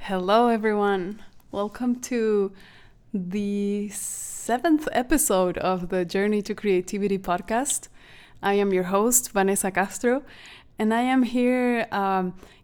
Hello, everyone. Welcome to the 7th episode of the Journey to Creativity podcast. I am your host, Vanessa Castro, and I am here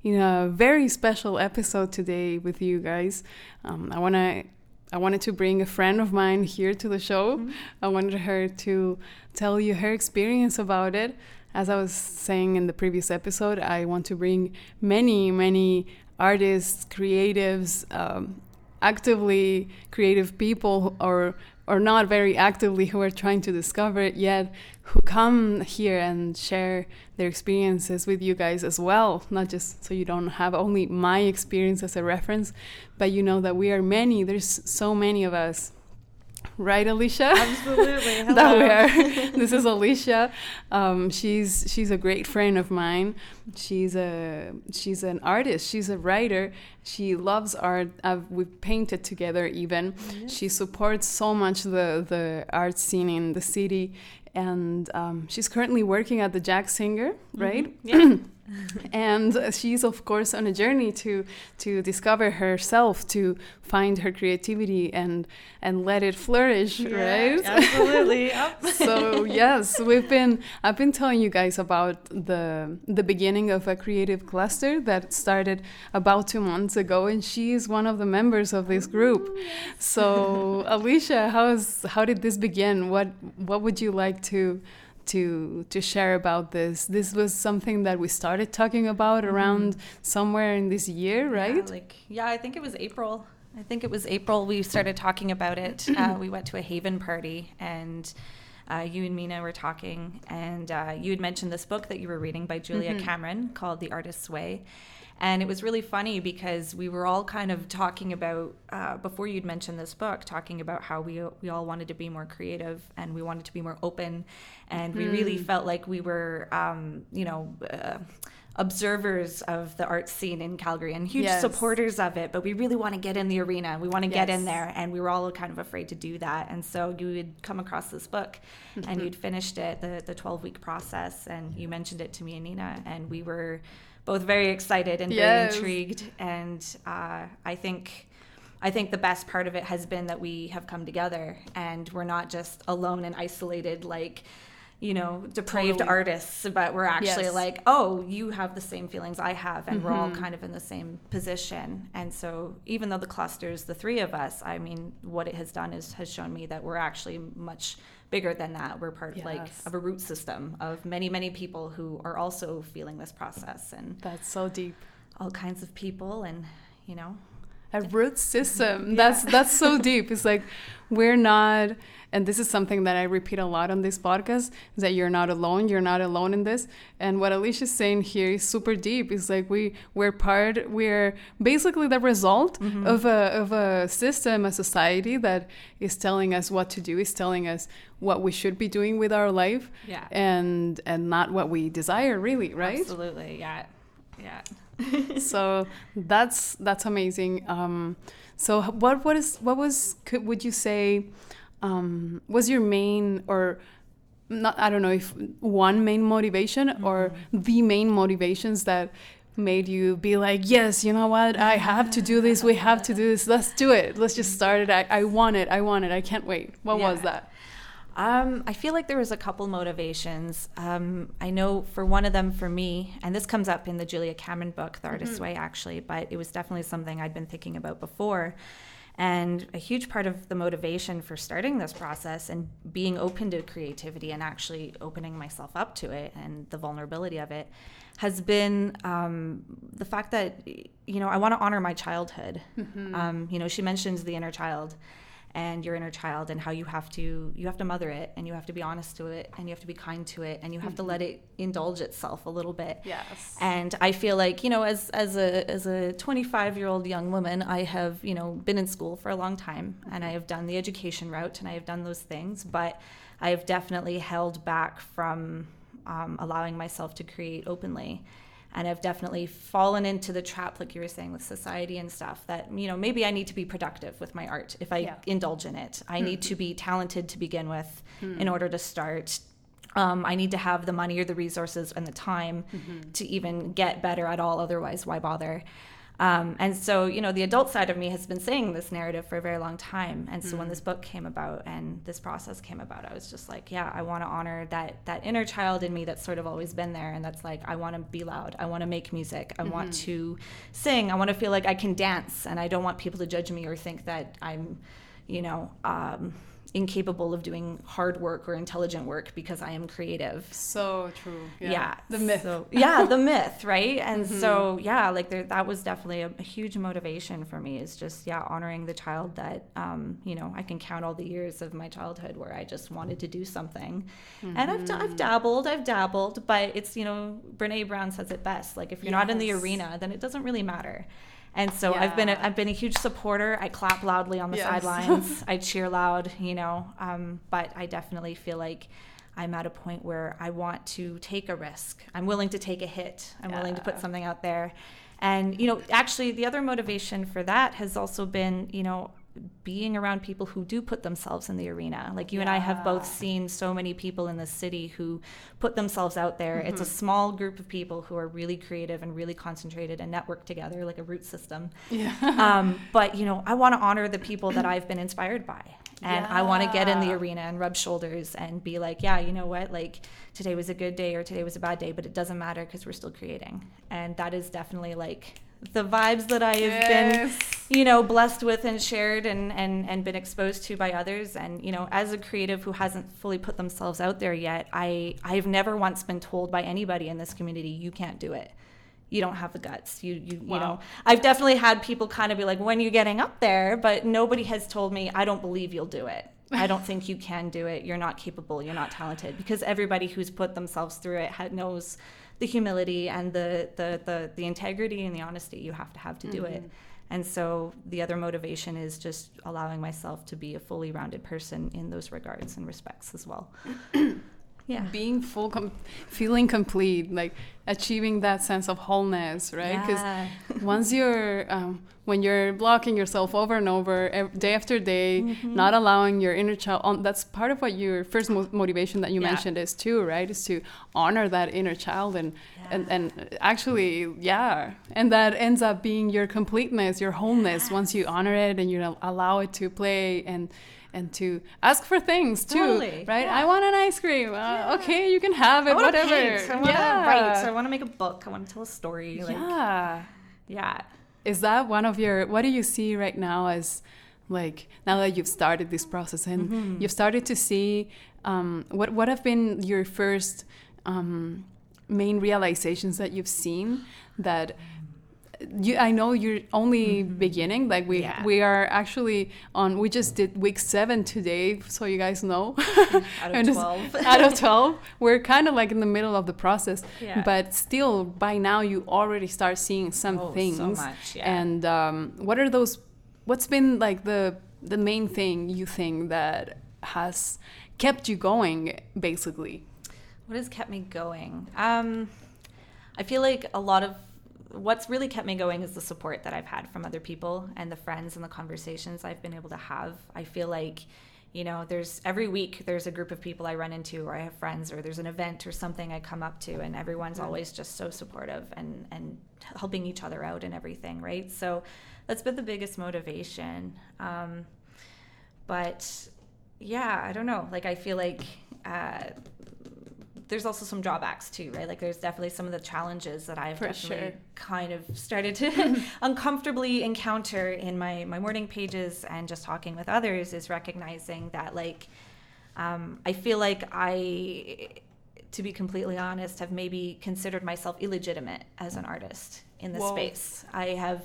in a very special episode today with you guys. I wanted to bring a friend of mine here to the show. Mm-hmm. I wanted her to tell you her experience about it. As I was saying in the previous episode, I want to bring many artists, creatives, actively creative people, or not very actively, who are trying to discover it yet, who come here and share their experiences with you guys as well. Not just so you don't have only my experience as a reference, but you know that we are many. There's so many of us. Right, Alycia? Absolutely. Hello. That we are. This is Alycia. She's a great friend of mine. She's an artist. She's a writer. She loves art. We've painted together even. Yes. She supports so much the art scene in the city, and she's currently working at the Jack Singer, right? Mm-hmm. Yeah. And she's, of course, on a journey to discover herself, to find her creativity and let it flourish, right? Absolutely. Yep. So yes, I've been telling you guys about the beginning of a creative cluster that started about 2 months ago, and she is one of the members of this group. So Alycia, how did this begin? What would you like to share about this? This was something that we started talking about around somewhere in this year, right? I think it was April. We started talking about it. We went to a Haven party, and you and Mina were talking, and you had mentioned this book that you were reading by Julia Cameron called The Artist's Way. And it was really funny because we were all kind of talking about, before you'd mentioned this book, talking about how we all wanted to be more creative and we wanted to be more open. And we really felt like we were, observers of the art scene in Calgary and huge supporters of it. But we really want to get in the arena. We want to get in there. And we were all kind of afraid to do that. And so you had come across this book and you'd finished it, the 12-week process. And you mentioned it to me and Nina. And we were both very excited and very intrigued, and I think the best part of it has been that we have come together, and we're not just alone and isolated, depraved artists, but we're actually you have the same feelings I have, and we're all kind of in the same position. And so even though the cluster's the three of us, I mean, what it has done has shown me that we're actually much bigger than that. We're part of a root system of many people who are also feeling this process, and that's so deep. All kinds of people, and a root system. That's so deep. It's like we're not, and this is something that I repeat a lot on this podcast, is that you're not alone. You're not alone in this. And what Alicia's saying here is super deep. It's like we're basically the result of a system, a society that is telling us what to do, is telling us what we should be doing with our life, and not what we desire, really, right? Absolutely, yeah. So that's amazing. So would you say was your main, or not, I don't know if one main motivation or the main motivations that made you be like, yes, you know what, I have to do this, we have to do this, let's do it, let's just start it, I want it, I can't wait. What was that? I feel like there was a couple motivations. I know for one of them, for me, and this comes up in the Julia Cameron book, The Artist's Way, actually, but it was definitely something I'd been thinking about before. And a huge part of the motivation for starting this process and being open to creativity and actually opening myself up to it and the vulnerability of it has been the fact that, I want to honor my childhood. She mentions the inner child. And your inner child, and how you have to mother it, and you have to be honest to it, and you have to be kind to it, and you have to let it indulge itself a little bit. Yes. And I feel like, as a 25-year-old young woman, I have, been in school for a long time, and I have done the education route, and I have done those things, but I have definitely held back from allowing myself to create openly. And I've definitely fallen into the trap, like you were saying, with society and stuff, that, maybe I need to be productive with my art if I indulge in it. I need to be talented to begin with in order to start. I need to have the money or the resources and the time to even get better at all. Otherwise, why bother? And so, the adult side of me has been saying this narrative for a very long time. And so when this book came about and this process came about, I was just like, yeah, I want to honor that inner child in me that's sort of always been there. And that's like, I want to be loud. I want to make music. I want to sing. I want to feel like I can dance. And I don't want people to judge me or think that I'm, incapable of doing hard work or intelligent work because I am creative. So true. Yeah. The myth. The myth, right? And so, that was definitely a huge motivation for me, is just, honoring the child that, I can count all the years of my childhood where I just wanted to do something. And I've dabbled, but it's, Brene Brown says it best. Like, if you're not in the arena, then it doesn't really matter. And so I've been a huge supporter. I clap loudly on the sidelines. I cheer loud, but I definitely feel like I'm at a point where I want to take a risk. I'm willing to take a hit. I'm willing to put something out there. And, actually the other motivation for that has also been, being around people who do put themselves in the arena. Like you and I have both seen so many people in the city who put themselves out there. It's a small group of people who are really creative and really concentrated and network together like a root system. But, I want to honor the people that I've been inspired by. And I want to get in the arena and rub shoulders and be like, you know what, like today was a good day or today was a bad day, but it doesn't matter because we're still creating. And that is definitely like the vibes that I have been, blessed with and shared and been exposed to by others. And, as a creative who hasn't fully put themselves out there yet, I've never once been told by anybody in this community, you can't do it. You don't have the guts. You know, I've definitely had people kind of be like, when are you getting up there? But nobody has told me, I don't believe you'll do it. I don't think you can do it. You're not capable. You're not talented. Because everybody who's put themselves through it knows the humility and the integrity and the honesty you have to do it. And so the other motivation is just allowing myself to be a fully rounded person in those regards and respects as well. Being feeling complete, like achieving that sense of wholeness, right? Because once you're when you're blocking yourself over and over day after day, not allowing your inner child that's part of what your first motivation that you mentioned is too, right? Is to honor that inner child and actually and that ends up being your completeness, your wholeness once you honor it and you allow it to play and to ask for things too, right? I want an ice cream. Okay, you can have it. Whatever. Paint. I want to write. I want to make a book. I want to tell a story. Is that one of your? What do you see right now as, like, now that you've started this process and you've started to see, what have been your first main realizations that you've seen that? I know you're only beginning, like we are actually we just did week 7 today, so you guys know. Out of 12. Out of 12. We're kind of like in the middle of the process, but still by now you already start seeing some things. So much, And what's been like the main thing you think that has kept you going, basically? What has kept me going? I feel like a lot of what's really kept me going is the support that I've had from other people and the friends and the conversations I've been able to have. I feel like, every week there's a group of people I run into, or I have friends, or there's an event or something I come up to, and everyone's always just so supportive and helping each other out and everything, right? So that's been the biggest motivation. But I don't know. Like, I feel like there's also some drawbacks too, right? Like there's definitely some of the challenges that I've kind of started to uncomfortably encounter in my morning pages and just talking with others, is recognizing that I feel like I, to be completely honest, have maybe considered myself illegitimate as an artist in this space. I have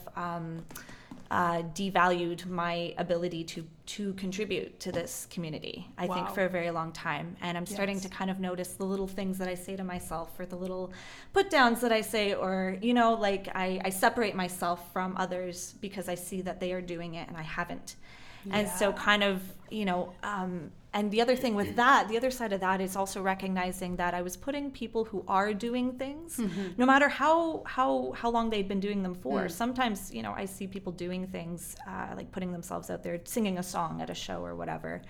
devalued my ability to contribute to this community, I think, for a very long time. And I'm starting to kind of notice the little things that I say to myself, or the little put downs that I say, or, I separate myself from others because I see that they are doing it and I haven't. And so kind of, and the other thing with that, the other side of that is also recognizing that I was putting people who are doing things, no matter how long they've been doing them for. Sometimes, I see people doing things like putting themselves out there, singing a song at a show or whatever.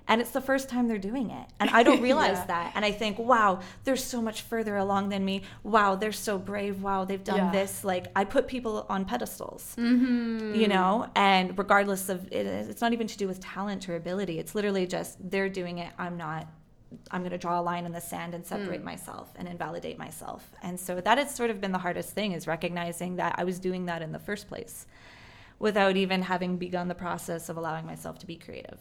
And it's the first time they're doing it. And I don't realize that. And I think, wow, they're so much further along than me. Wow, they're so brave. Wow, they've done this. Like, I put people on pedestals, you know, and regardless of it, it's not even to do with talent or ability. It's literally just they're doing it. I'm not. I'm going to draw a line in the sand and separate myself and invalidate myself. And so that has sort of been the hardest thing, is recognizing that I was doing that in the first place without even having begun the process of allowing myself to be creative.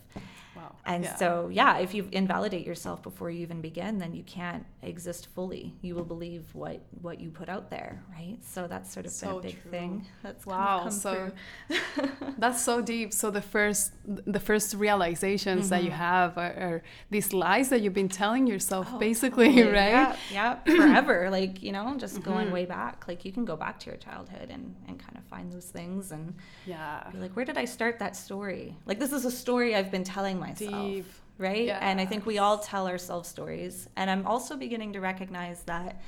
Wow. And so, if you invalidate yourself before you even begin, then you can't exist fully. You will believe what you put out there, right? So that's sort of been a big thing. That's kind of come through. That's so deep. So the first realizations that you have are these lies that you've been telling yourself, basically, totally. Right? Yeah, forever. Like, you know, just going way back. Like, you can go back to your childhood and kind of find those things and be like, where did I start that story? Like, this is a story I've been telling myself. Deep. Right? Yes. And I think we all tell ourselves stories. And I'm also beginning to recognize that,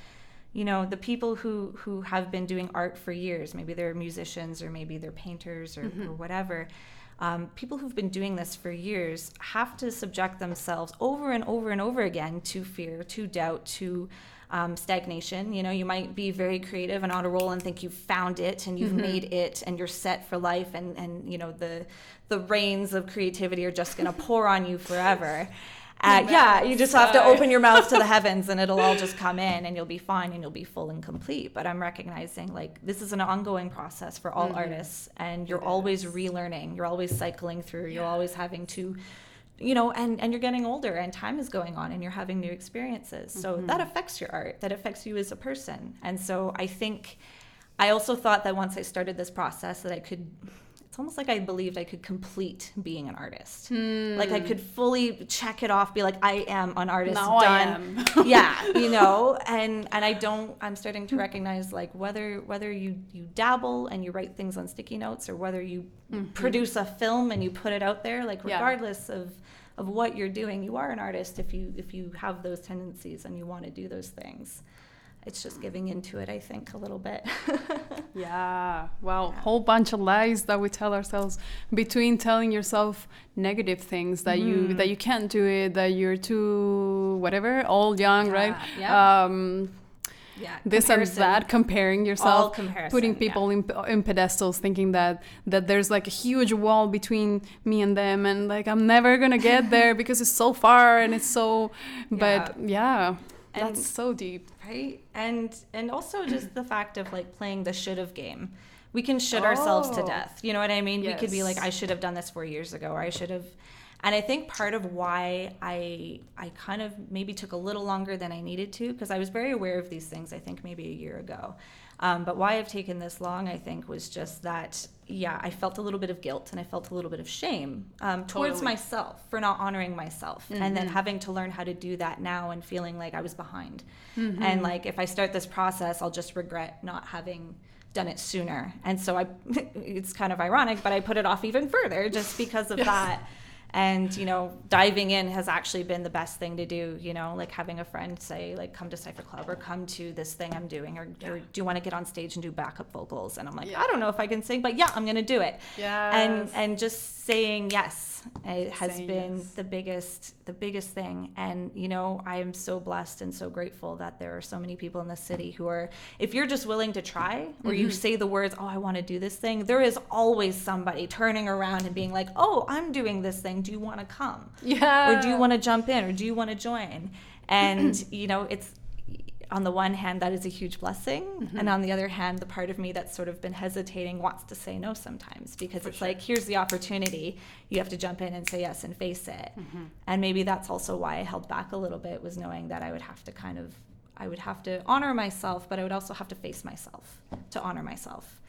you know, the people who have been doing art for years, maybe they're musicians or maybe they're painters or whatever, people who've been doing this for years have to subject themselves over and over and over again to fear, to doubt, to stagnation. You know, you might be very creative and on a roll and think you've found it and you've made it and you're set for life, and you know, the rains of creativity are just going to pour on you forever. You just have to open your mouth to the heavens and it'll all just come in and you'll be fine and you'll be full and complete. But I'm recognizing, like, this is an ongoing process for all artists, and you're always relearning, you're always cycling through, you're always having to, you know, and you're getting older and time is going on and you're having new experiences. So that affects your art, that affects you as a person. And so I also thought that once I started this process that it's almost like I believed I could complete being an artist. Like, I could fully check it off, be like, I am an artist, now done. I am. You know, and I'm starting to recognize, like, whether you dabble and you write things on sticky notes, or whether you produce a film and you put it out there, like, regardless of what you're doing, you are an artist if you have those tendencies and you want to do those things. It's just giving into it, I think, a little bit. Whole bunch of lies that we tell ourselves, between telling yourself negative things that you can't do it, that you're too whatever, old, young, right? This and that, comparing yourself, putting people in pedestals, thinking that there's like a huge wall between me and them, and like, I'm never gonna get there because it's so far and it's so that's so deep. Right? And also just the fact of, like, playing the should have game. We can should ourselves to death. You know what I mean? Yes. We could be like, I should have done this 4 years ago, or I should have. And I think part of why I kind of maybe took a little longer than I needed to, because I was very aware of these things, I think maybe a year ago. But why I've taken this long, I think, was just that, I felt a little bit of guilt and I felt a little bit of shame towards myself for not honoring myself. And then having to learn how to do that now and feeling like I was behind. And, like, if I start this process, I'll just regret not having done it sooner. And so it's kind of ironic, but I put it off even further just because of that. And, you know, diving in has actually been the best thing to do, you know, like having a friend say, like, come to Cypher Club or come to this thing I'm doing, or do you want to get on stage and do backup vocals? And I'm like, I don't know if I can sing, but I'm going to do it. And just saying yes, it has been the biggest thing. And, you know, I am so blessed and so grateful that there are so many people in the city who are, if you're just willing to try, or you say the words, I want to do this thing, there is always somebody turning around and being like, I'm doing this thing. Do you want to come? Or do you want to jump in? Or do you want to join? And, you know, it's, on the one hand, that is a huge blessing. And on the other hand, the part of me that's sort of been hesitating wants to say no sometimes, because it's like, here's the opportunity. You have to jump in and say yes and face it. And maybe that's also why I held back a little bit, was knowing that I would have to honor myself, but I would also have to face myself to honor myself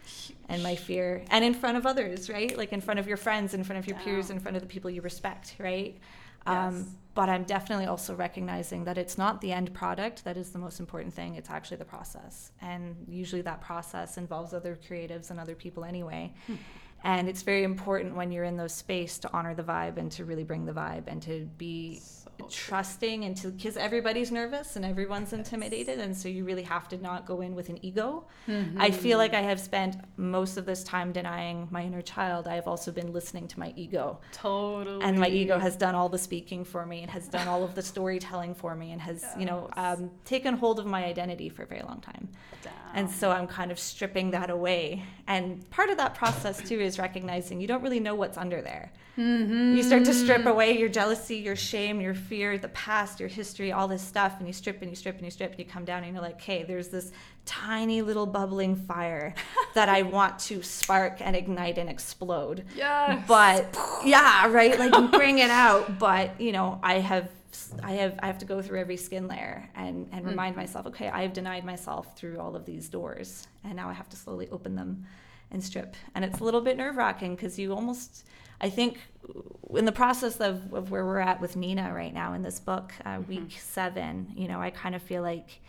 and my fear, and in front of others, right? Like, in front of your friends, in front of your peers, in front of the people you respect, right? But I'm definitely also recognizing that it's not the end product that is the most important thing. It's actually the process. And usually that process involves other creatives and other people anyway. And it's very important when you're in those space to honor the vibe and to really bring the vibe and to be trusting, and because everybody's nervous and everyone's intimidated, and so you really have to not go in with an ego. I feel like I have spent most of this time denying my inner child. I have also been listening to my ego. Totally. And my ego has done all the speaking for me and has done all of the storytelling for me and has, taken hold of my identity for a very long time. Damn. And so I'm kind of stripping that away. And part of that process too is recognizing you don't really know what's under there. You start to strip away your jealousy, your shame, your fear, the past, your history, all this stuff, and you strip and you strip and you strip, and you come down and you're like, hey, there's this tiny little bubbling fire that I want to spark and ignite and explode. Yes. But yeah, right, like bring it out. But I have to go through every skin layer and remind myself, okay, I have denied myself through all of these doors, and now I have to slowly open them and strip. And it's a little bit nerve-wracking because I think in the process of where we're at with Nina right now in this book, week 7, I kind of feel like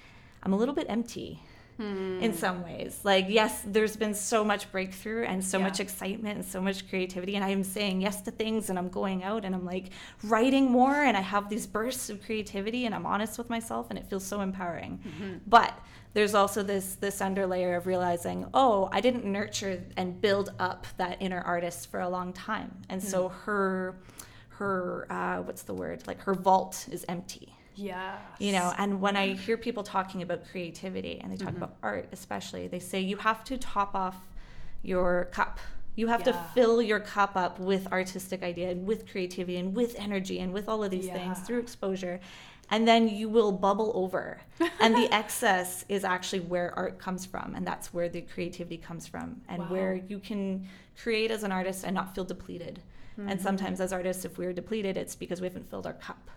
I'm a little bit empty in some ways. Like, yes, there's been so much breakthrough and so much excitement and so much creativity, and I'm saying yes to things, and I'm going out and I'm like writing more, and I have these bursts of creativity, and I'm honest with myself, and it feels so empowering. But there's also this underlayer of realizing, I didn't nurture and build up that inner artist for a long time. And so her what's the word? Like, her vault is empty. Yeah. And when I hear people talking about creativity, and they talk about art especially, they say you have to top off your cup. You have to fill your cup up with artistic idea and with creativity and with energy and with all of these things through exposure. And then you will bubble over. And the excess is actually where art comes from. And that's where the creativity comes from. And where you can create as an artist and not feel depleted. And sometimes as artists, if we're depleted, it's because we haven't filled our cup.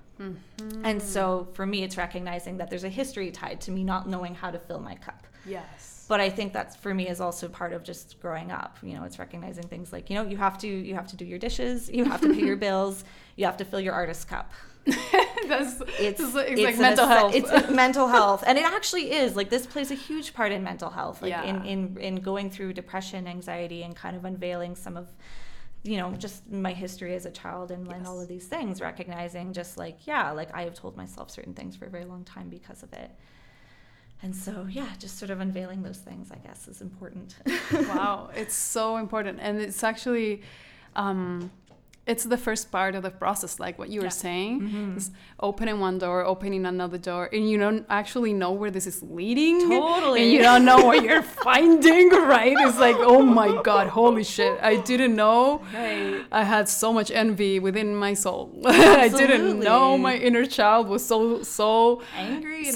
And so for me, it's recognizing that there's a history tied to me not knowing how to fill my cup. Yes. But I think that's, for me, is also part of just growing up. It's recognizing things like, you have to do your dishes, you have to pay your bills, you have to fill your artist cup. It's like mental health. It's mental health, and it actually is. Like, this plays a huge part in mental health, like in going through depression, anxiety, and kind of unveiling some of, just my history as a child and all of these things. Recognizing just like I have told myself certain things for a very long time because of it. And so, just sort of unveiling those things, I guess, is important. Wow, it's so important. And it's actually, it's the first part of the process, like what you were saying. Is opening one door, opening another door, and you don't actually know where this is leading. Totally. And you don't know what you're finding, right? It's like, oh my God, holy shit. I didn't know. Right. I had so much envy within my soul. I didn't know my inner child was so angry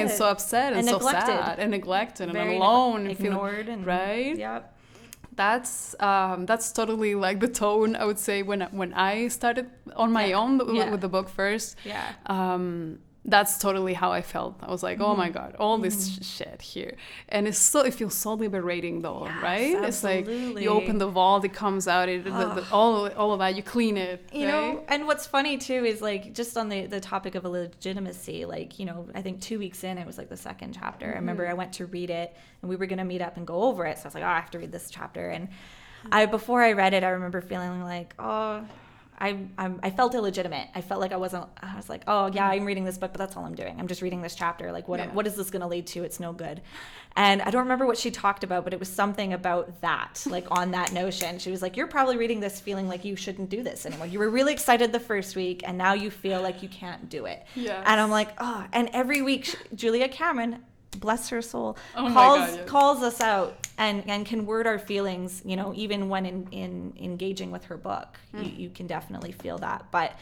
and so upset and so sad and neglected and alone and ignored and right? Yep. That's totally like the tone, I would say, when I started on my own with the book first. That's totally how I felt. I was like, oh my God, all this shit here. And it feels so liberating though, right? Absolutely. It's like you open the vault, it comes out, all of that, you clean it. You know, and what's funny too is like, just on the topic of legitimacy, like, I think 2 weeks in, it was like the second chapter. I remember I went to read it and we were going to meet up and go over it. So I was like, I have to read this chapter. And before I read it, I remember feeling like, I felt illegitimate. I felt like I was like, I'm reading this book, but that's all I'm doing. I'm just reading this chapter. Like, what is this going to lead to? It's no good. And I don't remember what she talked about, but it was something about that, like on that notion. She was like, you're probably reading this feeling like you shouldn't do this anymore. You were really excited the first week, and now you feel like you can't do it. Yes. And I'm like, and every week, Julia Cameron, bless her soul, calls us out and can word our feelings, even when in engaging with her book. You can definitely feel that. But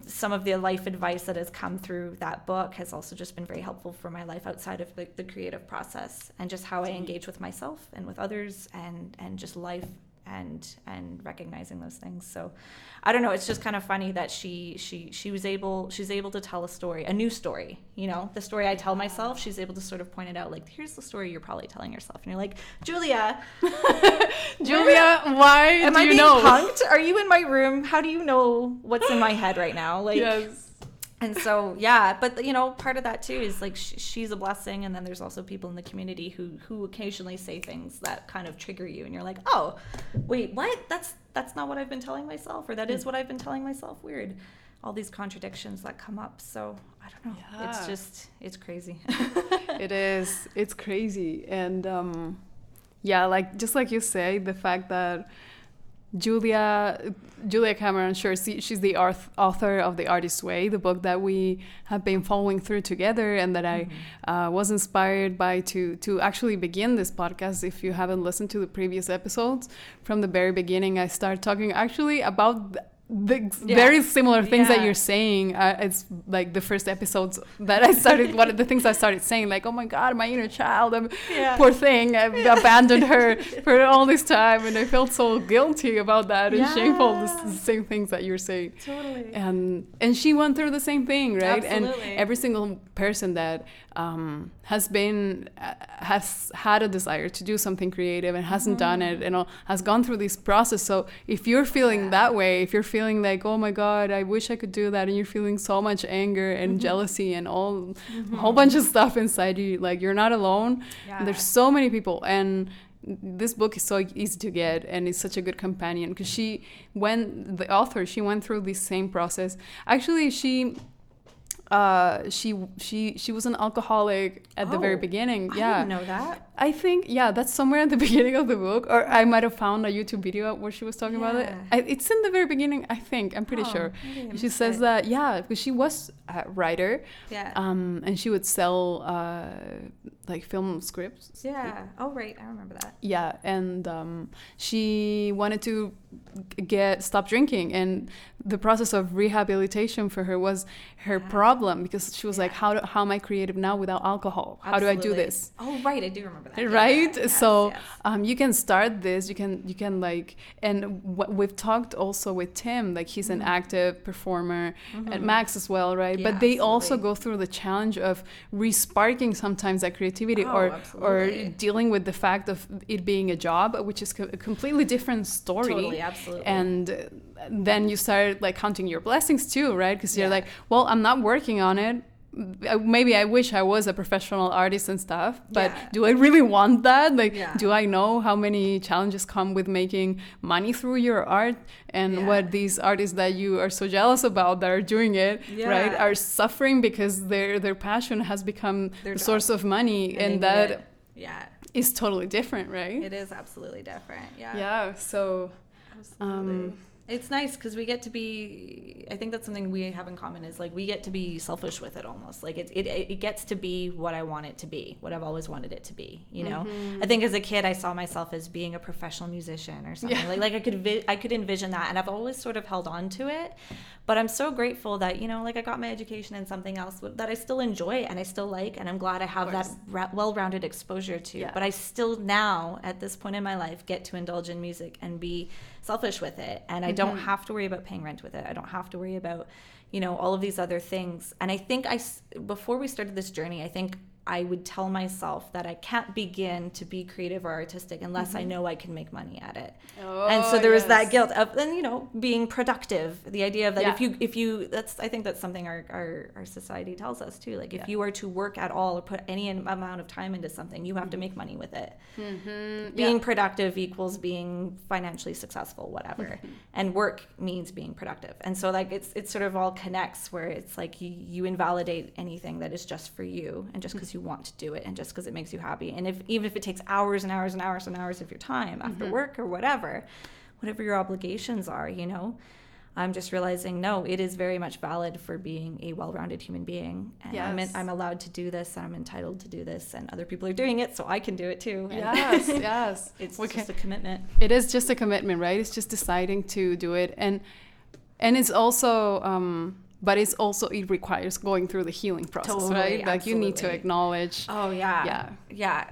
some of the life advice that has come through that book has also just been very helpful for my life outside of the creative process, and just how I engage with myself and with others and just life and recognizing those things. So I don't know, it's just kind of funny that she's able to tell a new story, the story I tell myself. She's able to sort of point it out, like, here's the story you're probably telling yourself, and you're like, Julia, why am I being punked? Are you in my room? How do you know what's in my head right now? Like, yes. And so, yeah, but you know, part of that too is like she's a blessing, and then there's also people in the community who occasionally say things that kind of trigger you, and you're like, oh, wait, what? That's not what I've been telling myself, or that is what I've been telling myself. Weird, all these contradictions that come up. So I don't know. Yeah. It's crazy. It is. It's crazy, and yeah, like just like you say, the fact that Julia Cameron, sure, she's the author of The Artist's Way, the book that we have been following through together, and that I was inspired by to actually begin this podcast. If you haven't listened to the previous episodes, from the very beginning, I started talking actually about the very similar things that you're saying. It's like the first episodes that I started, one of the things I started saying, like, oh my God, my inner child, poor thing, I've abandoned her for all this time, and I felt so guilty about that and shameful, the same things that you're saying. Totally. And she went through the same thing, right? Absolutely. And every single person that has had a desire to do something creative and hasn't done it, and has gone through this process. So if you're feeling that way, if you're feeling like, oh my God, I wish I could do that, and you're feeling so much anger and jealousy and a whole bunch of stuff inside you, like, you're not alone. And there's so many people, and this book is so easy to get, and it's such a good companion, because the author, she went through the same process. Actually, she was an alcoholic at the very beginning. I didn't know that. I think, that's somewhere at the beginning of the book, or I might have found a YouTube video where she was talking about it. It's in the very beginning, I think. I'm pretty sure. She says that, because she was a writer. Yeah. And she would sell like film scripts. Yeah. Oh, right. I remember that. Yeah. And she wanted to stop drinking, and the process of rehabilitation for her was her problem, because she was like, how am I creative now without alcohol? How do I do this? Oh, right. I do remember that. Right? Yes, so you can start this, you can like, and we've talked also with Tim, like he's an active performer, and Max as well, right? Yeah, but they also go through the challenge of resparking sometimes that creativity, or dealing with the fact of it being a job, which is a completely different story. Totally, absolutely. And then you start like counting your blessings too, right? Because you're like, well, I'm not working on it. Maybe I wish I was a professional artist and stuff, but do I really want that? Like, do I know how many challenges come with making money through your art, and what these artists that you are so jealous about that are doing it, right, are suffering because their passion has become the source of money, and that is totally different, right? It is absolutely different. So absolutely. It's nice because we get to be, I think that's something we have in common, is like we get to be selfish with it almost. Like it gets to be what I want it to be, what I've always wanted it to be, you know? I think as a kid, I saw myself as being a professional musician or something. Like I could envision that, and I've always sort of held on to it. But I'm so grateful that, you know, like I got my education in something else that I still enjoy and I still like, and I'm glad I have that well-rounded exposure to. But I still now, at this point in my life, get to indulge in music and be selfish with it, and I don't have to worry about paying rent with it. I don't have to worry about, you know, all of these other things. And I think before we started this journey, I think I would tell myself that I can't begin to be creative or artistic unless I know I can make money at it. And so there was that guilt of, and you know, being productive. The idea of that if you I think that's something our society tells us too. Like if you are to work at all or put any amount of time into something, you have to make money with it. Being productive equals being financially successful, whatever. And work means being productive. And so like it sort of all connects, where it's like you invalidate anything that is just for you and just because you want to do it and just because it makes you happy. And even if it takes hours and hours and hours and hours of your time after work or whatever your obligations are, you know, I'm just realizing, no, it is very much valid for being a well-rounded human being. And I'm allowed to do this, and I'm entitled to do this, and other people are doing it, so I can do it too. And It's just a commitment. It is just a commitment, right? It's just deciding to do it. And it's also... but it requires going through the healing process, right? Like you need to acknowledge. Oh, yeah.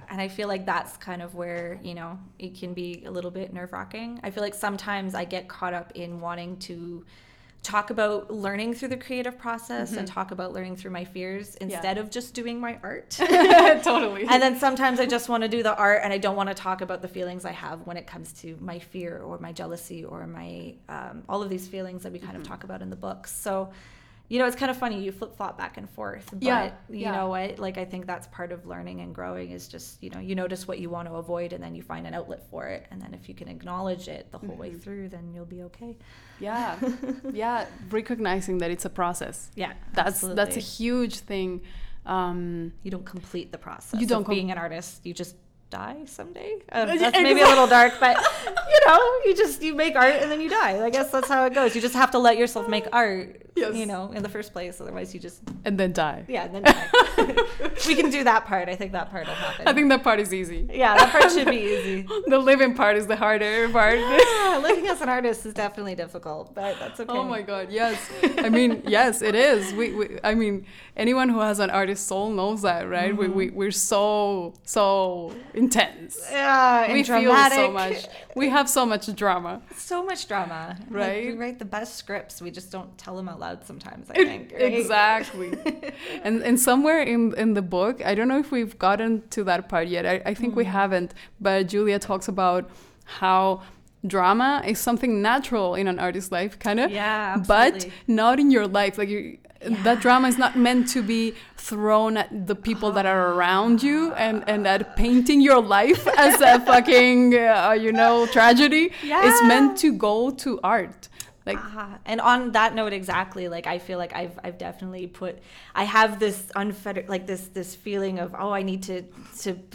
And I feel like that's kind of where, you know, it can be a little bit nerve-wracking. I feel like sometimes I get caught up in wanting to talk about learning through the creative process and talk about learning through my fears instead of just doing my art. Totally. And then sometimes I just want to do the art, and I don't want to talk about the feelings I have when it comes to my fear or my jealousy or my all of these feelings that we kind of talk about in the books. So it's kind of funny. You flip-flop back and forth. But you know what? Like, I think that's part of learning and growing is just, you notice what you want to avoid and then you find an outlet for it. And then if you can acknowledge it the whole way through, then you'll be okay. Yeah. Yeah. Recognizing that it's a process. Yeah. That's a huge thing. You don't complete the process. Being an artist. You just die someday. That's maybe a little dark, but you make art and then you die. I guess that's how it goes. You just have to let yourself make art, in the first place. Otherwise you just... And then die. Yeah, and then die. We can do that part. I think that part will happen. I think that part is easy. Yeah, that part should be easy. The living part is the harder part. Yeah, living as an artist is definitely difficult, but that's okay. Oh my God, yes. I mean, yes, it is. I mean, anyone who has an artist soul knows that, right? We're so intense. Yeah, and we dramatic. Feel so much. We have so much drama. So much drama. Right? Like, we write the best scripts. We just don't tell them out loud sometimes, I think. Right? Exactly. and somewhere in the book, I don't know if we've gotten to that part yet. I think we haven't. But Julia talks about how drama is something natural in an artist's life, kind of. Yeah, absolutely. But not in your life. Like that drama is not meant to be thrown at the people that are around you and at painting your life as a fucking tragedy. Yeah. It's meant to go to art. Like, and on that note, exactly, like I feel like I've definitely I have this unfettered, like this feeling of, I need to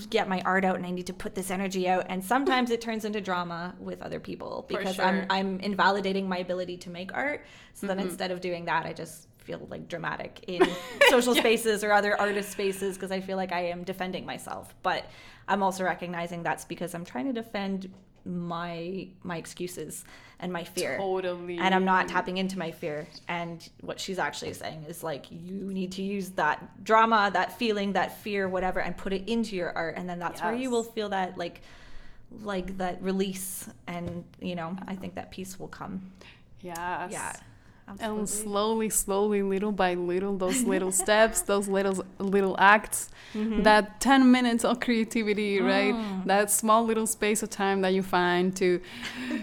get my art out and I need to put this energy out, and sometimes it turns into drama with other people because I'm invalidating my ability to make art. So then instead of doing that, I just feel like dramatic in social spaces or other artist spaces because I feel like I am defending myself. But I'm also recognizing that's because I'm trying to defend my excuses and my fear. Totally. And I'm not tapping into my fear. And what she's actually saying is like, you need to use that drama, that feeling, that fear, whatever, and put it into your art. And then that's where you will feel that like that release. And, I think that peace will come. Yes. Yeah. Absolutely. And slowly, little by little, those little steps, those little acts, that 10 minutes of creativity, right? That small little space of time that you find to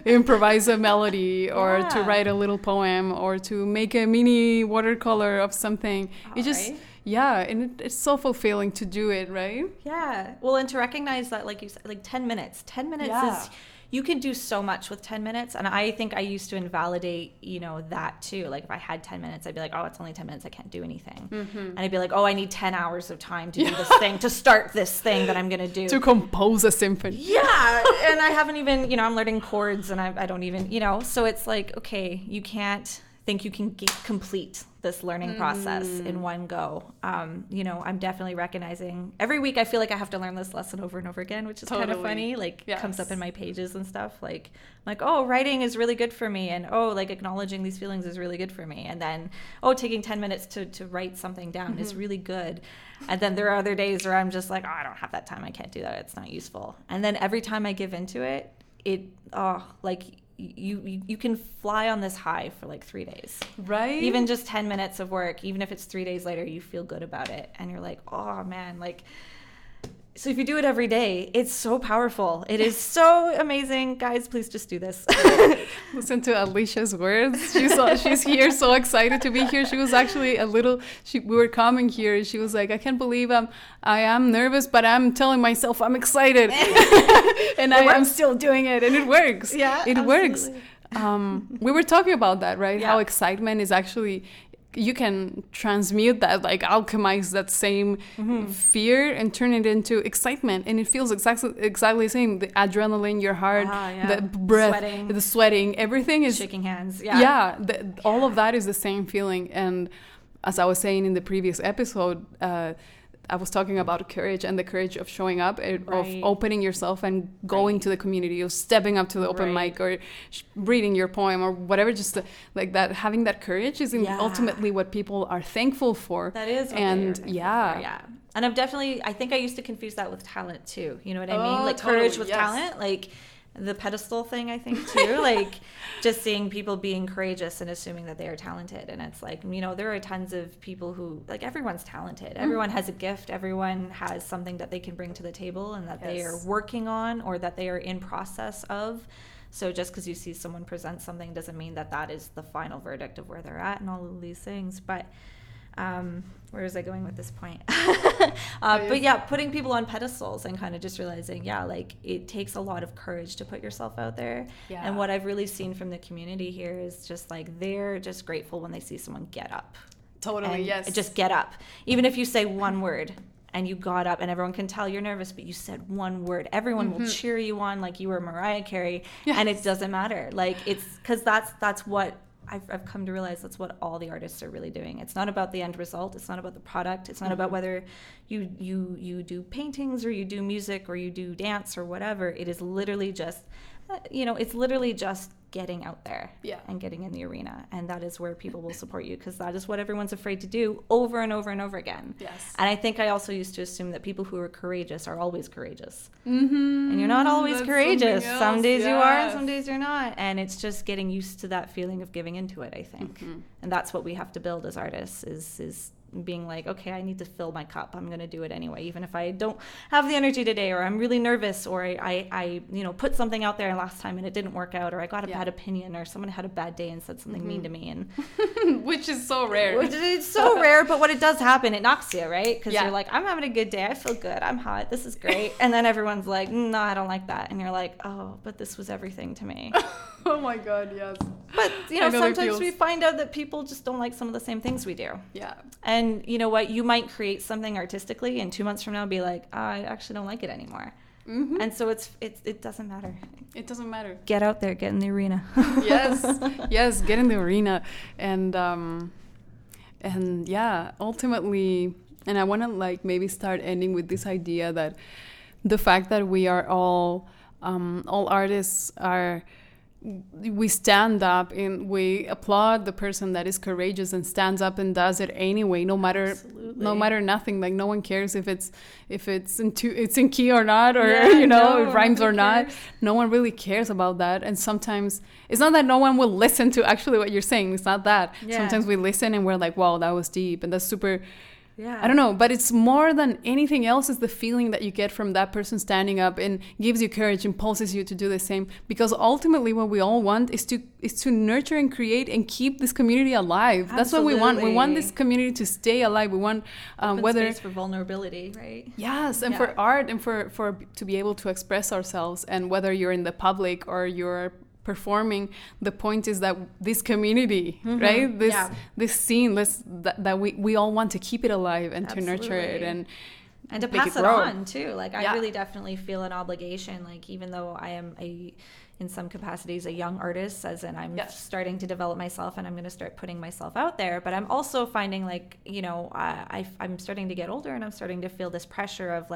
improvise a melody or to write a little poem or to make a mini watercolor of something. And it's so fulfilling to do it, right? Yeah. Well, and to recognize that, like you said, like 10 minutes. 10 minutes is... You can do so much with 10 minutes. And I think I used to invalidate, that too. Like if I had 10 minutes, I'd be like, it's only 10 minutes. I can't do anything. And I'd be like, I need 10 hours of time to do this thing, to start this thing that I'm going to do. To compose a symphony. Yeah. And I haven't even, I'm learning chords and I don't even, so it's like, okay, you can't think you can complete this learning process in one go. I'm definitely recognizing every week I feel like I have to learn this lesson over and over again, which is kind of funny. Like comes up in my pages and stuff. Like, writing is really good for me. And acknowledging these feelings is really good for me. And then, taking 10 minutes to write something down is really good. And then there are other days where I'm just like, I don't have that time. I can't do that. It's not useful. And then every time I give into it, you can fly on this high for like 3 days. Right. Even just 10 minutes of work, even if it's 3 days later, you feel good about it. And you're like, oh man, like, so if you do it every day, it's so powerful. It is so amazing. Guys, please just do this. Listen to Alicia's words. She's here, so excited to be here. She was actually we were coming here and she was like, I can't believe I am nervous, but I'm telling myself I'm excited. And I'm still doing it and it works. Yeah, it works. We were talking about that, right? Yeah. How excitement is actually... You can transmute that, like alchemize that same fear and turn it into excitement, and it feels exactly the same. The adrenaline, your heart, the breath, the sweating, everything is shaking hands. All of that is the same feeling. And as I was saying in the previous episode, I was talking about courage and the courage of showing up, of opening yourself and going to the community, of stepping up to the open mic or reading your poem or whatever. Just like that, having that courage is ultimately what people are thankful for. That is what and for. And I think I used to confuse that with talent too. You know what I mean? Like totally, courage with talent, like the pedestal thing, I think too. Like just seeing people being courageous and assuming that they are talented. And it's like, there are tons of people who, like, everyone's talented. Everyone has a gift. Everyone has something that they can bring to the table and that they are working on or that they are in process of. So just because you see someone present something doesn't mean that that is the final verdict of where they're at and all of these things. But where was I going with this point? But yeah, putting people on pedestals and kind of just realizing, like it takes a lot of courage to put yourself out there. Yeah. And what I've really seen from the community here is just like they're just grateful when they see someone get up. Totally, and yes. Just get up. Even if you say one word and you got up and everyone can tell you're nervous, but you said one word, everyone will cheer you on like you were Mariah Carey. Yes. And it doesn't matter. Like it's because that's what I've come to realize, that's what all the artists are really doing. It's not about the end result. It's not about the product. It's not about whether you do paintings or you do music or you do dance or whatever. It is literally just, it's literally just getting out there and getting in the arena. And that is where people will support you, because that is what everyone's afraid to do over and over and over again. Yes. And I think I also used to assume that people who are courageous are always courageous. And you're not always courageous. Some days you are and some days you're not. And it's just getting used to that feeling of giving into it, I think. And that's what we have to build as artists is being like, okay, I need to fill my cup. I'm going to do it anyway, even if I don't have the energy today, or I'm really nervous, or I put something out there last time and it didn't work out, or I got a bad opinion, or someone had a bad day and said something mean to me, and which is so rare. It's so rare, but when it does happen, it knocks you, right? Because you're like, I'm having a good day, I feel good, I'm hot, this is great, and then everyone's like, no, I don't like that, and you're like, oh, but this was everything to me. Oh my God, yes. But sometimes we find out that people just don't like some of the same things we do. Yeah. And you know what? You might create something artistically, and 2 months from now be like, I actually don't like it anymore. And so it doesn't matter. It doesn't matter. Get out there, get in the arena. Yes, get in the arena, and ultimately, and I want to maybe start ending with this idea that the fact that we are all artists we stand up and we applaud the person that is courageous and stands up and does it anyway, no matter nothing. Like no one cares if it's in key or not, or it rhymes or not. No one really cares about that. And sometimes it's not that no one will listen to actually what you're saying. It's not that. Sometimes we listen and we're like, wow, that was deep, and that's super. I don't know, but it's more than anything else is the feeling that you get from that person standing up and gives you courage, impulses you to do the same. Because ultimately what we all want is to nurture and create and keep this community alive. Absolutely. That's what we want. We want this community to stay alive. We want space for vulnerability, right? Yes, and for art and for to be able to express ourselves. And whether you're in the public or you're performing, the point is that this community, right? This scene, that we all want to keep it alive and Absolutely. To nurture it and to pass it on too. Like I really definitely feel an obligation. Like even though I am in some capacities a young artist, as in I'm starting to develop myself and I'm going to start putting myself out there, but I'm also finding I'm starting to get older and I'm starting to feel this pressure of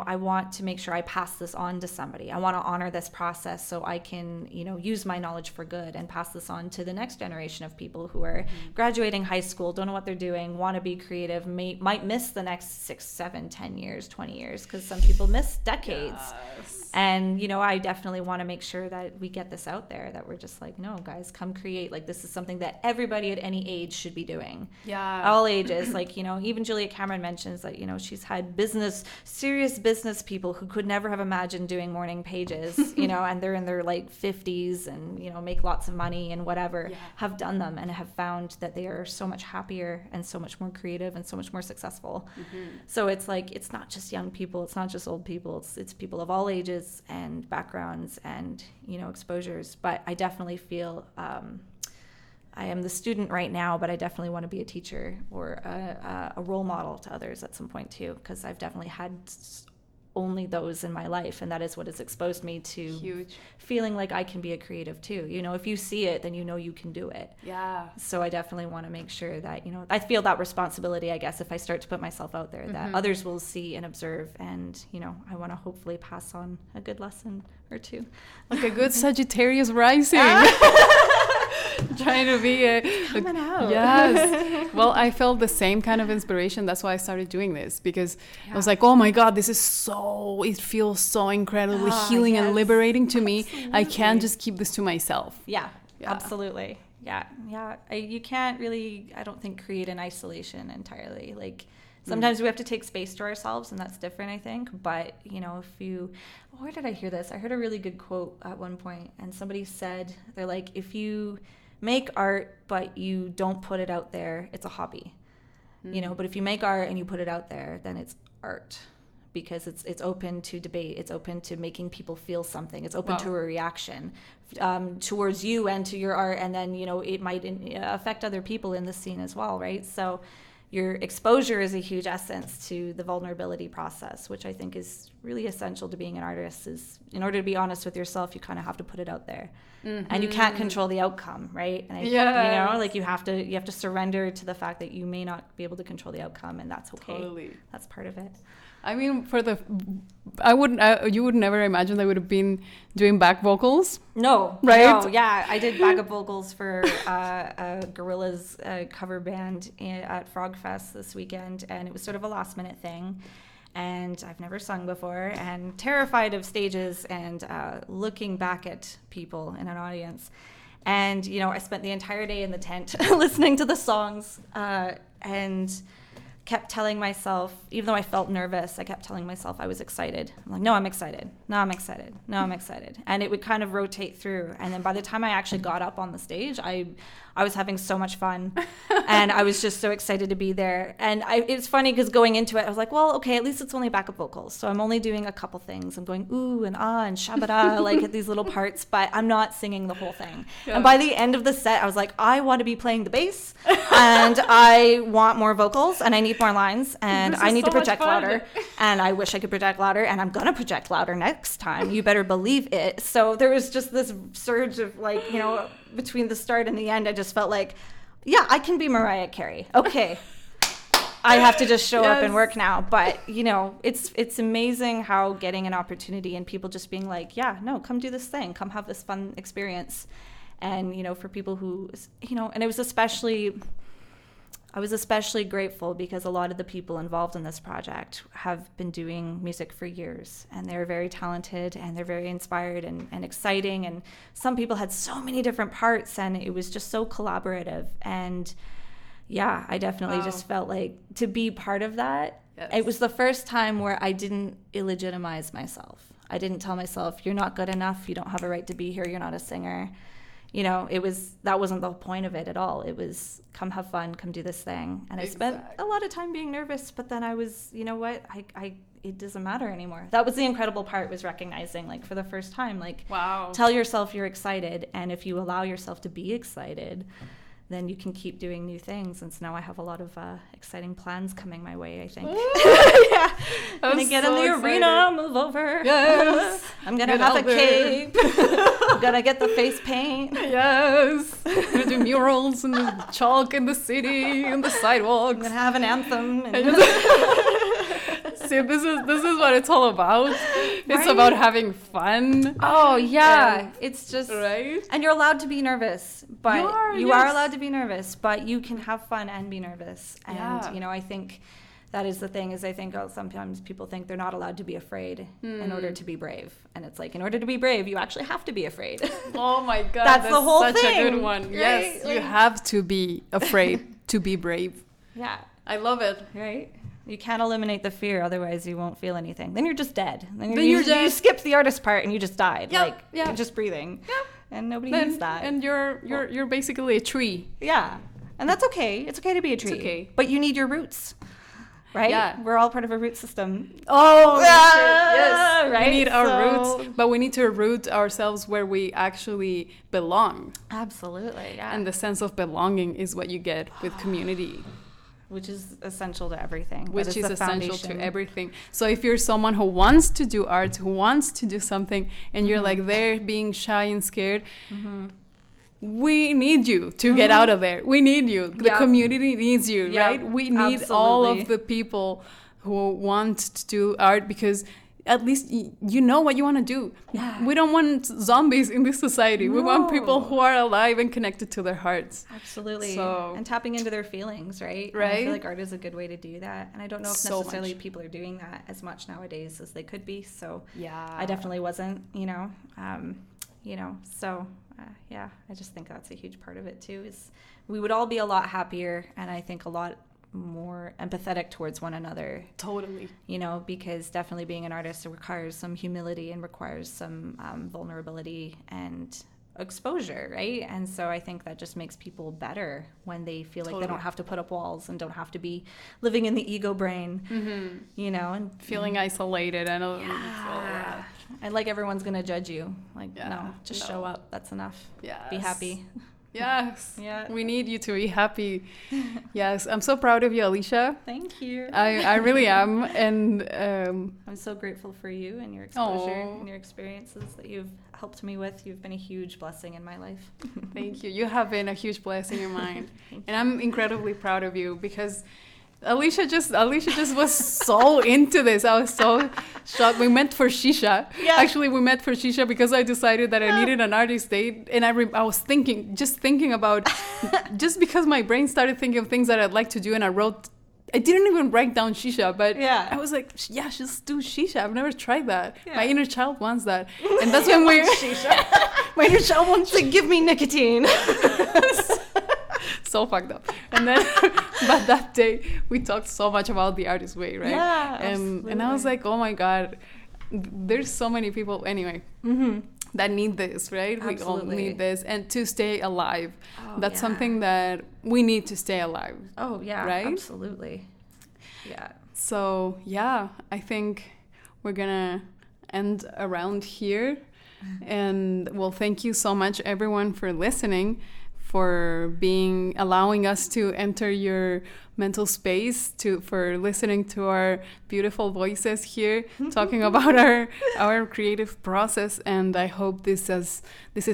I want to make sure I pass this on to somebody. I want to honor this process so I can, use my knowledge for good and pass this on to the next generation of people who are graduating high school, don't know what they're doing, want to be creative, might miss the next 6, 7, 10 years, 20 years, because some people miss decades. Yes. And, I definitely want to make sure that we get this out there, that we're just like, no, guys, come create. Like, this is something that everybody at any age should be doing. Yeah. All ages. Even Julia Cameron mentions that, she's had serious business people who could never have imagined doing morning pages, and they're in their 50s and, make lots of money and whatever, have done them and have found that they are so much happier and so much more creative and so much more successful. So it's it's not just young people, it's not just old people, it's people of all ages and backgrounds and, exposures. But I definitely feel I am the student right now, but I definitely want to be a teacher or a role model to others at some point too, because I've definitely had only those in my life, and that is what has exposed me to feeling like I can be a creative too. If you see it, then you can do it. Yeah. So I definitely want to make sure that, I feel that responsibility, I guess, if I start to put myself out there, that others will see and observe, and, I want to hopefully pass on a good lesson or two. Like a good Sagittarius rising. Trying to be coming out. Yes. Well, I felt the same kind of inspiration. That's why I started doing this, because I was like, oh my God, it feels so incredibly healing and liberating to me. I can't just keep this to myself. Yeah. Absolutely. Yeah. You can't really, I don't think, create in isolation entirely. Sometimes we have to take space to ourselves, and that's different, I think. But, where did I hear this? I heard a really good quote at one point, and somebody said, they're like, if you make art, but you don't put it out there, it's a hobby. But if you make art and you put it out there, then it's art, because it's open to debate. It's open to making people feel something. It's open to a reaction towards you and to your art. And then, it might affect other people in the scene as well, right? So your exposure is a huge essence to the vulnerability process, which I think is really essential to being an artist. Is in order to be honest with yourself, you kind of have to put it out there. And you can't control the outcome, right? And you have to surrender to the fact that you may not be able to control the outcome, and that's okay. Totally. That's part of it. I mean, you would never imagine I would have been doing back vocals. No, right? No, yeah, I did backup vocals for a Gorillaz cover band at Frog Fest this weekend, and it was sort of a last minute thing. And I've never sung before, and terrified of stages and looking back at people in an audience. And, I spent the entire day in the tent listening to the songs and kept telling myself, even though I felt nervous, I kept telling myself I was excited. I'm like, no, I'm excited. No, I'm excited. No, I'm excited. And it would kind of rotate through. And then by the time I actually got up on the stage, I was having so much fun. And I was just so excited to be there. And it's funny because going into it, I was like, well, okay, at least it's only backup vocals. So I'm only doing a couple things. I'm going ooh and ah and shabada, like at these little parts, but I'm not singing the whole thing. Yeah. And by the end of the set, I was like, I want to be playing the bass and I want more vocals and I need more lines and I need to project louder and I wish I could project louder and I'm going to project louder next time. You better believe it. So there was just this surge of between the start and the end, I just felt like, yeah, I can be Mariah Carey. Okay. I have to just show up and work now. But, it's amazing how getting an opportunity and people just being like, yeah, no, come do this thing. Come have this fun experience. And, for people who, and I was especially grateful because a lot of the people involved in this project have been doing music for years, and they're very talented and they're very inspired and exciting. And some people had so many different parts and it was just so collaborative. And yeah, I definitely just felt like to be part of that. Yes. It was the first time where I didn't illegitimize myself. I didn't tell myself, you're not good enough. You don't have a right to be here. You're not a singer. That wasn't the point of it at all. It was come have fun, come do this thing. And I spent a lot of time being nervous, but then I was, it doesn't matter anymore. That was the incredible part, was recognizing, like, for the first time, like, wow, tell yourself you're excited. And if you allow yourself to be excited, then you can keep doing new things. And so now I have a lot of exciting plans coming my way, I think. Yeah. I'm going to get in the arena, move over. Yes. I'm going to have a cape. I'm going to get the face paint. Yes. I'm going to do murals and chalk in the city, and the sidewalks. I'm going to have an anthem. See, this is what it's all about. It's about having fun. Oh, yeah. It's just... Right? And you're allowed to be nervous. But you are allowed to be nervous. But you can have fun and be nervous. And, I think that is the thing, is I think sometimes people think they're not allowed to be afraid in order to be brave. And it's like, in order to be brave, you actually have to be afraid. Oh, my God. That's the whole such thing. A good one. Right? Yes, you have to be afraid to be brave. Yeah. I love it. Right? You can't eliminate the fear, otherwise you won't feel anything. Then you're just dead. Then you're dead. You skipped the artist part and you just died. Yep. You're just breathing. Yep. And nobody needs that. And you're basically a tree. Yeah. And that's okay. It's okay to be a tree. It's okay. But you need your roots. Right? Yeah. We're all part of a root system. Oh, yes. Right? We need our roots, but we need to root ourselves where we actually belong. Absolutely, yeah. And the sense of belonging is what you get with community. Which is essential to everything. Which is essential to everything. So if you're someone who wants to do art, who wants to do something, and you're like there being shy and scared, we need you to get out of there. We need you. The community needs you, right? We need all of the people who want to do art, because at least you know what you want to do. Yeah. We don't want zombies in this society. No. We want people who are alive and connected to their hearts. Absolutely. And tapping into their feelings, right? Right. And I feel like art is a good way to do that. And I don't know if necessarily people are doing that as much nowadays as they could be. So I definitely wasn't, I just think that's a huge part of it too, is we would all be a lot happier, and I think a lot more empathetic towards one another. Totally. You know, because definitely being an artist requires some humility and requires some vulnerability and exposure, right? And so I think that just makes people better when they feel like they don't have to put up walls and don't have to be living in the ego brain, you know, and feeling isolated and and like everyone's gonna judge you. Like, no, just show up. That's enough. Yeah. Be happy. Yes. Yeah. We need you to be happy. Yes. I'm so proud of you, Alycia. Thank you. I really am. And I'm so grateful for you and your exposure and your experiences that you've helped me with. You've been a huge blessing in my life. Thank you. You have been a huge blessing in mine. And I'm incredibly proud of you because Alycia just was so into this. I was so shocked. We met for Shisha. Yeah. Actually, we met for Shisha because I decided that I needed an artist date. And I was thinking about, just because my brain started thinking of things that I'd like to do. And I didn't even write down Shisha, but I was like, yeah, just do Shisha. I've never tried that. Yeah. My inner child wants that. And that's when my inner child wants to give me nicotine. So fucked up. And then, but that day we talked so much about the artist way, right? Yeah, absolutely. And I was like, oh my God, there's so many people anyway that need this, right? Absolutely. We all need this, and to stay alive. That's something that we need to stay alive. Oh yeah, right? Absolutely. Yeah. So yeah, I think we're gonna end around here. And well, thank you so much, everyone, for listening, for allowing us to enter your mental space, for listening to our beautiful voices here, talking about our creative process. And I hope this is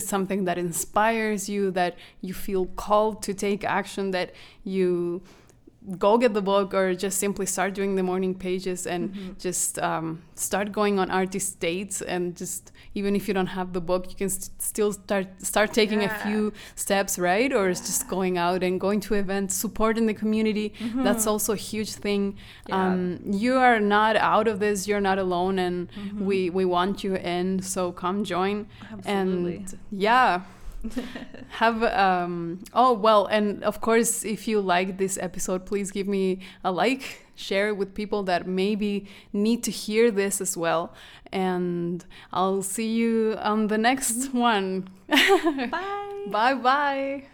something that inspires you, that you feel called to take action, that you go get the book or just simply start doing the morning pages and just start going on artist dates. And just, even if you don't have the book, you can still start taking a few steps, right? Or just going out and going to events, supporting the community. That's also a huge thing. You are not out of this, you're not alone, and we want you in, so come join. Absolutely. And yeah, have and of course, if you like this episode, please give me a like, share it with people that maybe need to hear this as well, and I'll see you on the next one. Bye. Bye.